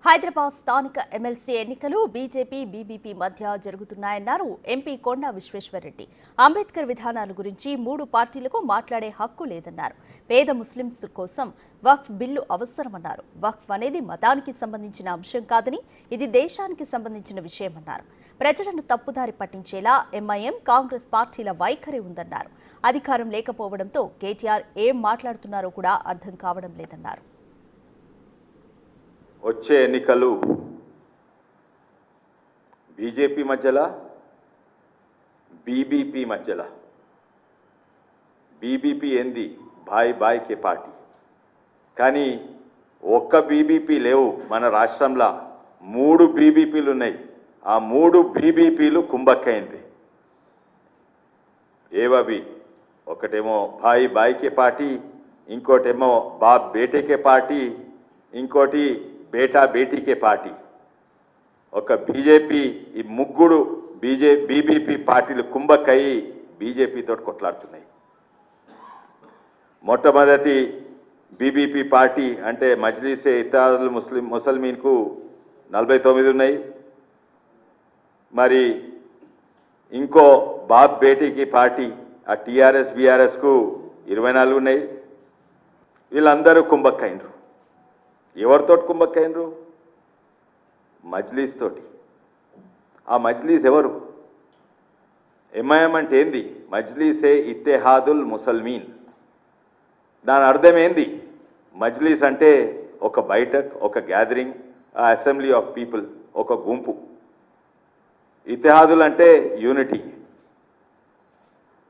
హైదరాబాద్ స్థానిక ఎమ్మెల్సీ ఎన్నికలు BJP BBP మధ్య జరుగుతున్నాయన్నారు ఎంపీ కొండా విశ్వేశ్వరరెడ్డి. అంబేద్కర్ విధానాల గురించి మూడు పార్టీలకు మాట్లాడే హక్కు లేదన్నారు. పేద ముస్లింస్ కోసం వక్ఫ్ బిల్లు అవసరమన్నారు. వక్ఫ్ అనేది మతానికి సంబంధించిన అంశం కాదని, ఇది దేశానికి సంబంధించిన విషయమన్నారు. ప్రజలను తప్పుదారి పట్టించేలా ఎంఐఎం, కాంగ్రెస్ పార్టీల వైఖరి ఉందన్నారు. అధికారం లేకపోవడంతో కేటీఆర్ ఏం మాట్లాడుతున్నారో కూడా అర్థం కావడం లేదన్నారు. వచ్చే ఎన్నికలు బీజేపీ మధ్యలో, బీబీపీ మధ్యలో. బీబీపీ ఏంది? బాయ్ బాయ్ కే పార్టీ. కానీ ఒక్క బీబీపీ లేవు మన రాష్ట్రంలో, 3 బీబీపీలు ఉన్నాయి. ఆ 3 బీబీపీలు కుంభక్కైంది. ఏవవి? ఒకటేమో బాయ్ బాయ్ కే పార్టీ, ఇంకోటేమో బాప్ బేటే కే పార్టీ, ఇంకోటి బేటా బేటీకే పార్టీ. ఒక బీజేపీ, ఈ ముగ్గురు బీబీపీ పార్టీలు కుంభక్కయి బీజేపీతో కొట్లాడుతున్నాయి. మొట్టమొదటి బీబీపీ పార్టీ అంటే మజ్లిసే ఇత్తిహాదుల్ ముస్లిమీన్కు 49 ఉన్నాయి. మరి ఇంకో బాప్ బేటీకి పార్టీ ఆ టీఆర్ఎస్ బీఆర్ఎస్కు 24 ఉన్నాయి. వీళ్ళందరూ కుంభక్కైనరు. ఎవరితో కుంభక్కైనరు? మజ్లీస్ తోటి. ఆ మజ్లీస్ ఎవరు? ఎంఐఎం అంటే ఏంది? మజ్లీసే ఇత్తెహాదుల్ ముసల్మీన్. దాని అర్థం ఏంది? మజ్లీస్ అంటే ఒక బైఠక్, ఒక గ్యాదరింగ్, అసెంబ్లీ ఆఫ్ పీపుల్, ఒక గుంపు. ఇత్తెహాదుల్ అంటే యూనిటీ.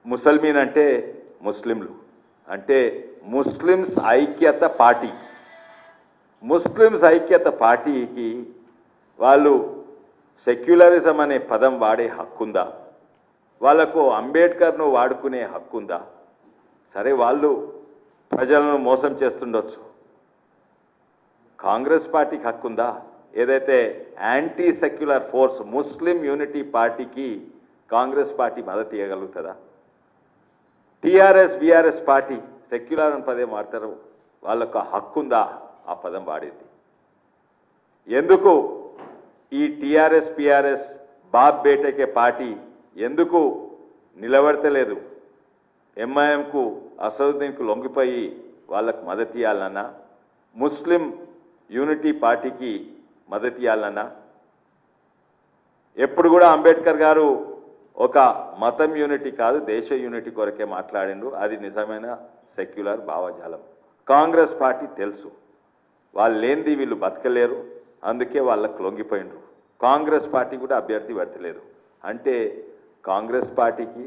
ముసల్మీన్ అంటే ముస్లింలు, అంటే ముస్లిమ్స్ ఐక్యత పార్టీ. ముస్లిమ్స్ ఐక్యత పార్టీకి వాళ్ళు సెక్యులరిజం అనే పదం వాడే హక్కుందా? వాళ్లకు అంబేద్కర్ను వాడుకునే హక్కుందా? సరే, వాళ్ళు ప్రజలను మోసం చేస్తుండొచ్చు. కాంగ్రెస్ పార్టీకి హక్కుందా? ఏదైతే యాంటీ సెక్యులర్ ఫోర్స్ ముస్లిం యూనిటీ పార్టీకి కాంగ్రెస్ పార్టీ మద్దతు ఇవ్వగలుగుతుందా? టీఆర్ఎస్ బీఆర్ఎస్ పార్టీ సెక్యులర్ అని పదే మారుతారు, వాళ్ళకు హక్కుందా ఆ పదం వాడేది? ఎందుకు ఈ టీఆర్ఎస్ పిఆర్ఎస్ బాప్ బేటకే పార్టీ ఎందుకు నిలబడతలేదు? ఎంఐఎంకు, అసదుద్దీన్కు లొంగిపోయి వాళ్ళకు మద్దతు ఇవ్వాలన్నా, ముస్లిం యూనిటీ పార్టీకి మద్దతు ఇవ్వాలన్నా? ఎప్పుడు కూడా అంబేద్కర్ గారు ఒక మతం యూనిటీ కాదు, దేశ యూనిటీ కొరకే మాట్లాడిండు. అది నిజమైన సెక్యులర్ భావజాలం. కాంగ్రెస్ పార్టీ తెలుసు, వాళ్ళు లేనిది వీళ్ళు బతకలేరు, అందుకే వాళ్ళకు లొంగిపోయినరు. కాంగ్రెస్ పార్టీ కూడా అభ్యర్థి పెడతలేదు. అంటే కాంగ్రెస్ పార్టీకి,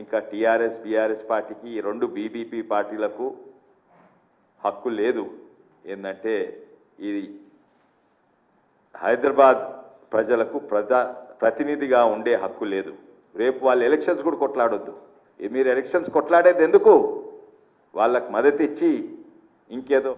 ఇంకా టీఆర్ఎస్ బీఆర్ఎస్ పార్టీకి, ఈ 2 బీబీపీ పార్టీలకు హక్కు లేదు. ఏంటంటే ఇది హైదరాబాద్ ప్రజలకు ప్రతినిధిగా ఉండే హక్కు లేదు. రేపు వాళ్ళు ఎలక్షన్స్ కూడా కొట్లాడొద్దు. మీరు ఎలక్షన్స్ కొట్లాడేది ఎందుకు? వాళ్ళకు మద్దతు ఇచ్చి ఇంకేదో